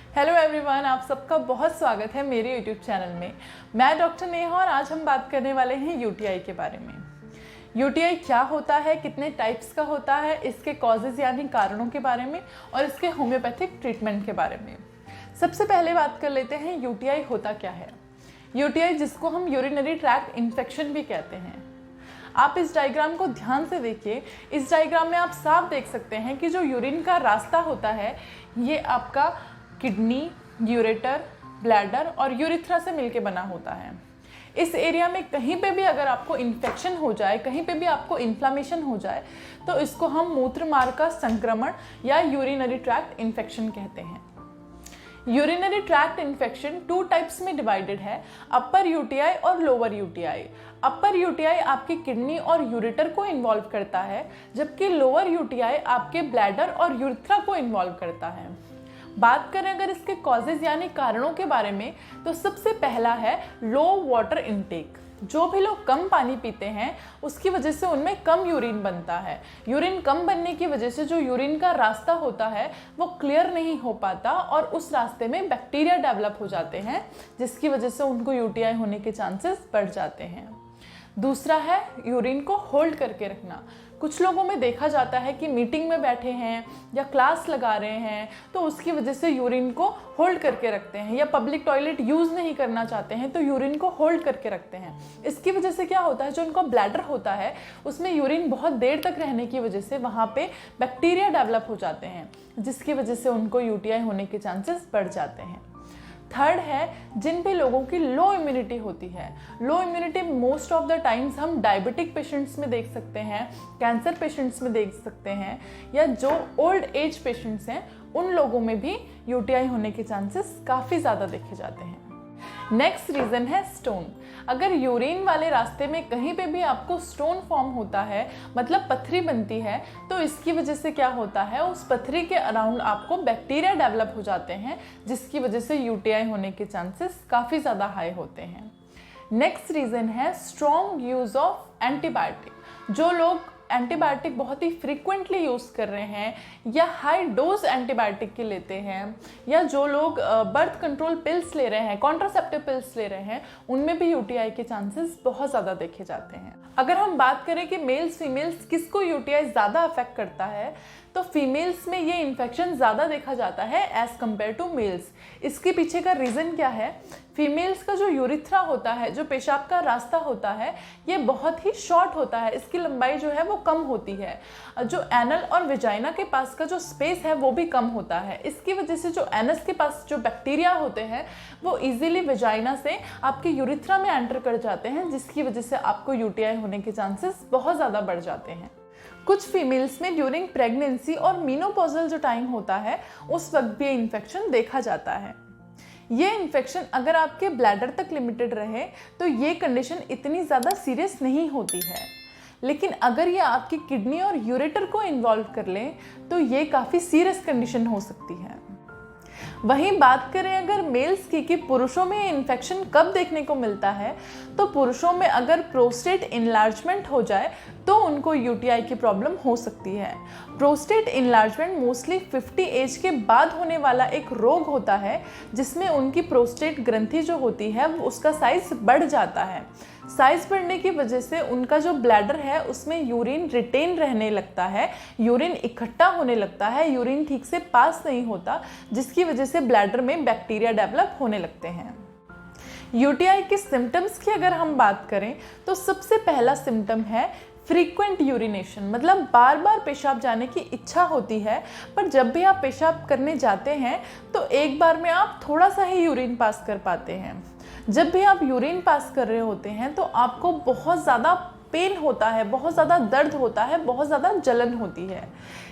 Hello everyone, आप सबका बहुत स्वागत है मेरे यूट्यूब चैनल में। मैं डॉक्टर नेहा और आज हम बात करने वाले हैं यूटीआई के बारे में। यूटीआई क्या होता है, कितने टाइप्स का होता है, इसके कॉजेज़ यानी कारणों के बारे में और इसके होम्योपैथिक ट्रीटमेंट के बारे में। सबसे पहले बात कर लेते हैं यूटीआई होता क्या है। यूटीआई, जिसको हम यूरिनरी ट्रैक्ट इन्फेक्शन भी कहते हैं। आप इस डायग्राम को ध्यान से देखिए। इस डायग्राम में आप साफ देख सकते हैं कि जो यूरिन का रास्ता होता है ये आपका किडनी, यूरेटर, ब्लैडर और यूरिथ्रा से मिलके बना होता है। इस एरिया में कहीं पे भी अगर आपको इन्फेक्शन हो जाए, कहीं पे भी आपको इन्फ्लामेशन हो जाए, तो इसको हम मूत्र मार्ग का संक्रमण या यूरिनरी ट्रैक्ट इन्फेक्शन कहते हैं। यूरिनरी ट्रैक्ट इन्फेक्शन 2 टाइप्स में डिवाइडेड है, अपर यूटीआई और लोअर यूटीआई। अपर यूटीआई आपकी किडनी और यूरेटर को इन्वॉल्व करता है, जबकि लोअर यूटीआई आपके ब्लैडर और यूरिथ्रा को इन्वॉल्व करता है। बात करें अगर इसके कॉजेज यानी कारणों के बारे में, तो सबसे पहला है लो वाटर इनटेक। जो भी लोग कम पानी पीते हैं उसकी वजह से उनमें कम यूरिन बनता है। यूरिन कम बनने की वजह से जो यूरिन का रास्ता होता है वो क्लियर नहीं हो पाता और उस रास्ते में बैक्टीरिया डेवलप हो जाते हैं, जिसकी वजह से उनको यूटीआई होने के चांसेस बढ़ जाते हैं। दूसरा है यूरिन को होल्ड करके रखना। कुछ लोगों में देखा जाता है कि मीटिंग में बैठे हैं या क्लास लगा रहे हैं तो उसकी वजह से यूरिन को होल्ड करके रखते हैं, या पब्लिक टॉयलेट यूज़ नहीं करना चाहते हैं तो यूरिन को होल्ड करके रखते हैं। इसकी वजह से क्या होता है, जो उनका ब्लैडर होता है उसमें यूरिन बहुत देर तक रहने की वजह से वहाँ पे बैक्टीरिया डेवलप हो जाते हैं, जिसकी वजह से उनको यूटीआई होने के चांसेस बढ़ जाते हैं। थर्ड है जिन भी लोगों की लो इम्यूनिटी होती है। लो immunity most of the times हम डायबिटिक पेशेंट्स में देख सकते हैं, कैंसर पेशेंट्स में देख सकते हैं, या जो ओल्ड एज पेशेंट्स हैं उन लोगों में भी यूटीआई होने के चांसेस काफ़ी ज़्यादा देखे जाते हैं। नेक्स्ट रीज़न है स्टोन। अगर यूरिन वाले रास्ते में कहीं पे भी आपको स्टोन फॉर्म होता है, मतलब पत्थरी बनती है, तो इसकी वजह से क्या होता है, उस पत्थरी के अराउंड आपको बैक्टीरिया डेवलप हो जाते हैं, जिसकी वजह से यूटीआई होने के चांसेस काफ़ी ज़्यादा हाई होते हैं। नेक्स्ट रीज़न है स्ट्रॉन्ग यूज़ ऑफ एंटीबायोटिक। जो लोग एंटीबायोटिक बहुत ही फ्रीक्वेंटली यूज़ कर रहे हैं या हाई डोज एंटीबायोटिक के लेते हैं, या जो लोग बर्थ कंट्रोल पिल्स ले रहे हैं, कॉन्ट्रासेप्टिव पिल्स ले रहे हैं, उनमें भी यूटीआई के चांसेस बहुत ज़्यादा देखे जाते हैं। अगर हम बात करें कि मेल्स फीमेल्स किसको यूटीआई ज़्यादा अफेक्ट करता है, तो फीमेल्स में ये इन्फेक्शन ज़्यादा देखा जाता है एज़ कम्पेयर टू मेल्स। इसके पीछे का रीज़न क्या है, फीमेल्स का जो यूरिथ्रा होता है, जो पेशाब का रास्ता होता है, ये बहुत ही शॉर्ट होता है, इसकी लंबाई जो है वो कम होती है। जो एनल और वेजाइना के पास का जो स्पेस है वो भी कम होता है। इसकी वजह से जो एनस के पास जो बैक्टीरिया होते हैं वो इजीली वेजाइना से आपके यूरिथ्रा में एंटर कर जाते हैं, जिसकी वजह से आपको यूटीआई होने के चांसेस बहुत ज़्यादा बढ़ जाते हैं। कुछ फीमेल्स में ड्यूरिंग प्रेगनेंसी और मीनोपॉजल जो टाइम होता है उस वक्त भी इन्फेक्शन देखा जाता है। ये इन्फेक्शन अगर आपके ब्लैडर तक लिमिटेड रहे तो ये कंडीशन इतनी ज़्यादा सीरियस नहीं होती है, लेकिन अगर ये आपकी किडनी और यूरेटर को इन्वॉल्व कर ले तो ये काफ़ी सीरियस कंडीशन हो सकती है। वहीं बात करें अगर मेल्स की कि पुरुषों में इन्फेक्शन कब देखने को मिलता है, तो पुरुषों में अगर प्रोस्टेट इनलार्जमेंट हो जाए तो उनको यूटीआई की प्रॉब्लम हो सकती है। प्रोस्टेट इनलार्जमेंट मोस्टली 50 एज के बाद होने वाला एक रोग होता है, जिसमें उनकी प्रोस्टेट ग्रंथि जो होती है उसका साइज बढ़ जाता है। साइज बढ़ने की वजह से उनका जो ब्लैडर है उसमें यूरिन रिटेन रहने लगता है, यूरिन इकट्ठा होने लगता है, यूरिन ठीक से पास नहीं होता, जिसकी वजह से ब्लैडर में बैक्टीरिया डेवलप होने लगते हैं। यूटीआई के सिम्टम्स की अगर हम बात करें तो सबसे पहला सिम्टम है फ्रीक्वेंट यूरिनेशन, मतलब बार बार पेशाब जाने की इच्छा होती है, पर जब भी आप पेशाब करने जाते हैं तो एक बार में आप थोड़ा सा ही यूरिन पास कर पाते हैं। जब भी आप यूरिन पास कर रहे होते हैं तो आपको बहुत ज़्यादा पेन होता है, बहुत ज़्यादा दर्द होता है, बहुत ज़्यादा जलन होती है।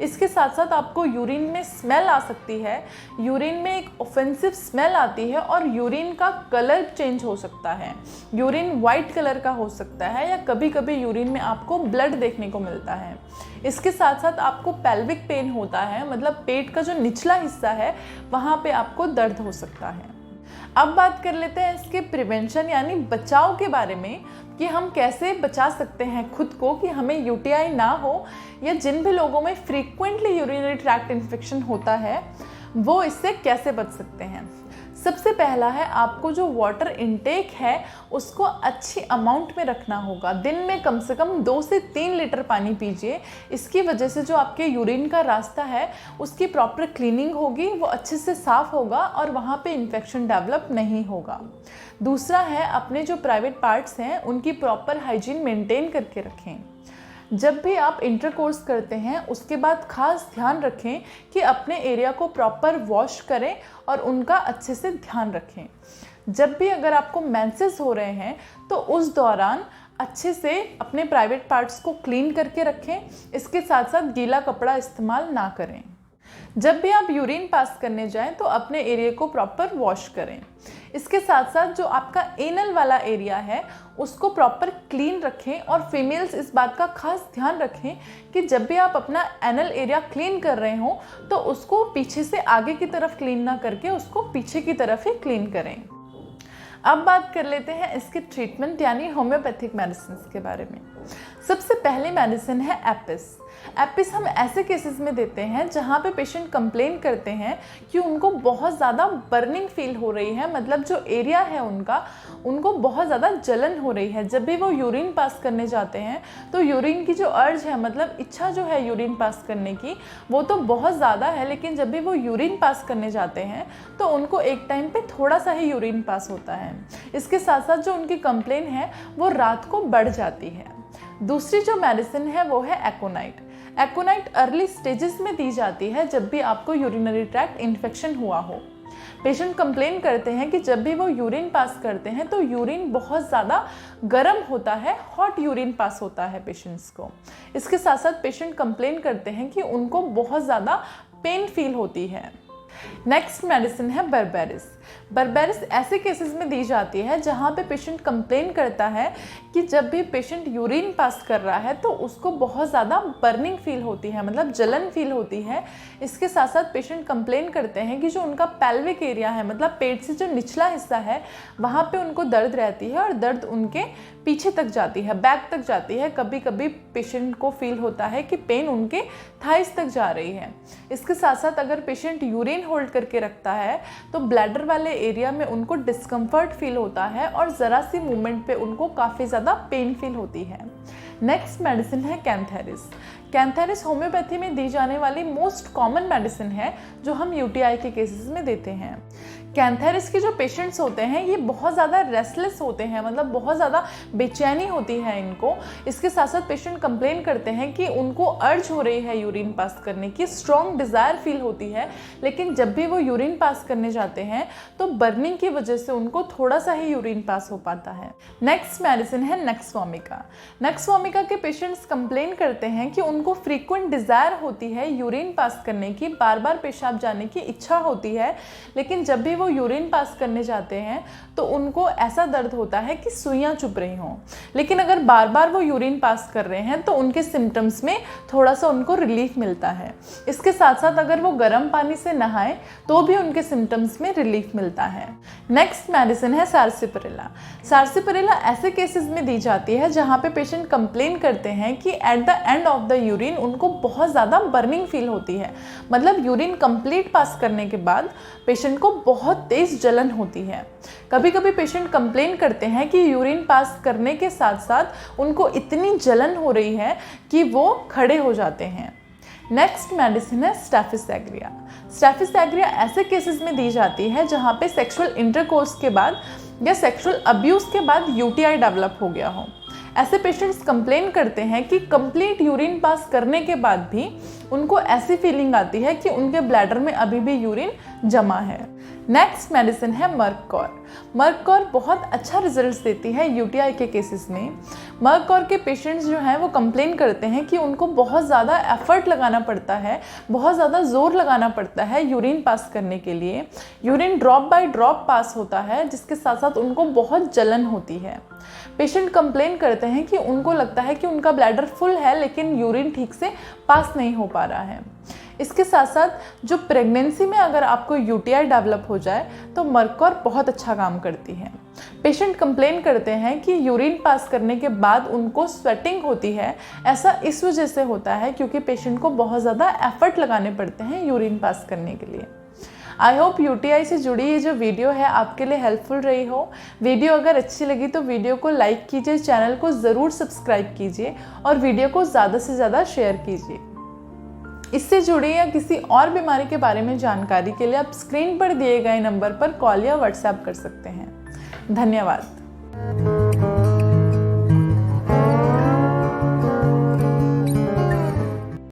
इसके साथ साथ आपको यूरिन में स्मेल आ सकती है, यूरिन में एक ऑफेंसिव स्मेल आती है और यूरिन का कलर चेंज हो सकता है, यूरिन वाइट कलर का हो सकता है, या कभी कभी यूरिन में आपको ब्लड देखने को मिलता है। इसके साथ साथ आपको पेल्विक पेन होता है, मतलब पेट का जो निचला हिस्सा है वहाँ पे आपको दर्द हो सकता है। अब बात कर लेते हैं इसके प्रिवेंशन यानी बचाव के बारे में, कि हम कैसे बचा सकते हैं खुद को कि हमें यूटीआई ना हो, या जिन भी लोगों में फ्रीक्वेंटली यूरिनरी ट्रैक्ट इन्फेक्शन होता है वो इससे कैसे बच सकते हैं। सबसे पहला है, आपको जो वाटर इनटेक है उसको अच्छी अमाउंट में रखना होगा। दिन में कम से कम 2 से 3 लीटर पानी पीजिए। इसकी वजह से जो आपके यूरिन का रास्ता है उसकी प्रॉपर क्लीनिंग होगी, वो अच्छे से साफ़ होगा और वहाँ पे इन्फेक्शन डेवलप नहीं होगा। दूसरा है, अपने जो प्राइवेट पार्ट्स हैं उनकी प्रॉपर हाइजीन मेंटेन करके रखें। जब भी आप इंटरकोर्स करते हैं उसके बाद खास ध्यान रखें कि अपने एरिया को प्रॉपर वॉश करें और उनका अच्छे से ध्यान रखें। जब भी अगर आपको मेंसेस हो रहे हैं तो उस दौरान अच्छे से अपने प्राइवेट पार्ट्स को क्लीन करके रखें। इसके साथ साथ गीला कपड़ा इस्तेमाल ना करें। जब भी आप यूरिन पास करने जाएं तो अपने एरिया को प्रॉपर वॉश करें। इसके साथ साथ जो आपका एनल वाला एरिया है उसको प्रॉपर क्लीन रखें और फीमेल्स इस बात का खास ध्यान रखें कि जब भी आप अपना एनल एरिया क्लीन कर रहे हो तो उसको पीछे से आगे की तरफ क्लीन ना करके उसको पीछे की तरफ ही क्लीन करें। अब बात कर लेते हैं इसके ट्रीटमेंट यानी होम्योपैथिक मेडिसिन के बारे में। सबसे पहले मेडिसिन है एपिस। एपिस हम ऐसे केसेस में देते हैं जहाँ पे पेशेंट कंप्लेन करते हैं कि उनको बहुत ज़्यादा बर्निंग फील हो रही है, मतलब जो एरिया है उनको बहुत ज़्यादा जलन हो रही है। जब भी वो यूरिन पास करने जाते हैं तो यूरिन की जो अर्ज है, मतलब इच्छा जो है यूरिन पास करने की, वो तो बहुत ज़्यादा है, लेकिन जब भी वो यूरिन पास करने जाते हैं तो उनको एक टाइम पे थोड़ा सा ही यूरिन पास होता है। इसके साथ साथ जो उनकी कंप्लेन है वो रात को बढ़ जाती है। दूसरी जो मेडिसिन है वो है एकोनाइट। एकोनाइट अर्ली स्टेजेस में दी जाती है जब भी आपको यूरिनरी ट्रैक्ट इन्फेक्शन हुआ हो। पेशेंट कंप्लेन करते हैं कि जब भी वो यूरिन पास करते हैं तो यूरिन बहुत ज़्यादा गर्म होता है, हॉट यूरिन पास होता है पेशेंट्स को। इसके साथ साथ पेशेंट कंप्लेन करते हैं कि उनको बहुत ज़्यादा पेन फील होती है। नेक्स्ट मेडिसिन है बर्बेरिस। बर्बेरिस ऐसे केसेस में दी जाती है जहाँ पे पेशेंट कंप्लेन करता है कि जब भी पेशेंट यूरिन पास कर रहा है तो उसको बहुत ज़्यादा बर्निंग फील होती है, मतलब जलन फील होती है। इसके साथ साथ पेशेंट कंप्लेन करते हैं कि जो उनका पेल्विक एरिया है, मतलब पेट से जो निचला हिस्सा है, वहाँ पे उनको दर्द रहती है और दर्द उनके पीछे तक जाती है, बैक तक जाती है। कभी कभी पेशेंट को फील होता है कि पेन उनके थाइस तक जा रही है। इसके साथ साथ अगर पेशेंट यूरिन होल्ड करके रखता है तो ब्लैडर वाले एरिया में उनको डिस्कम्फर्ट फील होता है और ज़रा सी मूवमेंट पे उनको काफ़ी ज़्यादा पेन फील होती है। नेक्स्ट मेडिसिन है कैंथेरिस। कैंथेरिस होम्योपैथी में दी जाने वाली मोस्ट कॉमन मेडिसिन है जो हम यूटीआई के केसेस में देते हैं। कैंथेरिस के जो पेशेंट्स होते हैं ये बहुत ज़्यादा रेस्टलेस होते हैं, मतलब बहुत ज़्यादा बेचैनी होती है इनको। इसके साथ साथ पेशेंट कंप्लेन करते हैं कि उनको अर्ज हो रही है यूरिन पास करने की, स्ट्रॉन्ग डिज़ायर फील होती है, लेकिन जब भी वो यूरिन पास करने जाते हैं तो बर्निंग की वजह से उनको थोड़ा सा ही यूरिन पास हो पाता है। नेक्स्ट मेडिसिन है नेक्सवोमिका। नेक्सवोमिका के पेशेंट्स कंप्लेन करते हैं कि उनको फ्रीक्वेंट डिज़ायर होती है यूरिन पास करने की, बार बार पेशाब जाने की इच्छा होती है, लेकिन जब भी वो यूरिन पास करने जाते हैं तो उनको ऐसा दर्द होता है कि सुइयां चुभ रही हों। लेकिन अगर बार बार वो यूरिन पास कर रहे हैं तो उनके सिम्टम्स में थोड़ा सा उनको रिलीफ मिलता है। इसके साथ साथ अगर वो गर्म पानी से नहाएं तो भी उनके सिम्टम्स में रिलीफ मिलता है। नेक्स्ट मेडिसिन है सार्सिपिरिला। सार्सिपिरिला ऐसे केसेस में दी जाती है जहाँ पे पेशेंट कंप्लेन करते हैं कि at the end of the urine उनको बहुत ज़्यादा बर्निंग फील होती है, मतलब यूरिन कंप्लीट पास करने के बाद पेशेंट को बहुत तेज जलन होती है। कभी कभी पेशेंट कंप्लेन करते हैं कि यूरिन पास करने के साथ साथ उनको इतनी जलन हो रही है कि वो खड़े हो जाते हैं। नेक्स्ट मेडिसिन है स्टेफिस एग्रिया। स्टेफिस एग्रिया ऐसे केसेस में दी जाती है जहाँ पे सेक्सुअल इंटरकोर्स के बाद या सेक्सुअल अब्यूज़ के बाद यूटीआई डेवलप हो गया हो। ऐसे पेशेंट्स कंप्लेन करते हैं कि कंप्लीट यूरिन पास करने के बाद भी उनको ऐसी फीलिंग आती है कि उनके ब्लैडर में अभी भी यूरिन जमा है। नेक्स्ट मेडिसिन है मर्ककॉर। मर्ककॉर बहुत अच्छा रिजल्ट्स देती है यूटीआई के केसेस में। मर्ककॉर के पेशेंट्स जो हैं वो कंप्लेन करते हैं कि उनको बहुत ज़्यादा एफर्ट लगाना पड़ता है, बहुत ज़्यादा जोर लगाना पड़ता है यूरिन पास करने के लिए। यूरिन ड्रॉप बाय ड्रॉप पास होता है, जिसके साथ साथ उनको बहुत जलन होती है। पेशेंट कंप्लेन करते हैं कि उनको लगता है कि उनका ब्लैडर फुल है लेकिन यूरिन ठीक से पास नहीं हो पा रहा है। इसके साथ साथ जो प्रेगनेंसी में अगर आपको यूटीआई डेवलप हो जाए तो मर्ककॉर बहुत अच्छा काम करती है। पेशेंट कंप्लेन करते हैं कि यूरिन पास करने के बाद उनको स्वेटिंग होती है। ऐसा इस वजह से होता है क्योंकि पेशेंट को बहुत ज़्यादा एफर्ट लगाने पड़ते हैं यूरिन पास करने के लिए। आई होप यूटीआई से जुड़ी ये जो वीडियो है आपके लिए हेल्पफुल रही हो। वीडियो अगर अच्छी लगी तो वीडियो को लाइक कीजिए, चैनल को ज़रूर सब्सक्राइब कीजिए और वीडियो को ज़्यादा से ज़्यादा शेयर कीजिए। इससे जुड़ी या किसी और बीमारी के बारे में जानकारी के लिए आप स्क्रीन पर दिए गए नंबर पर कॉल या व्हाट्सएप कर सकते हैं। धन्यवाद।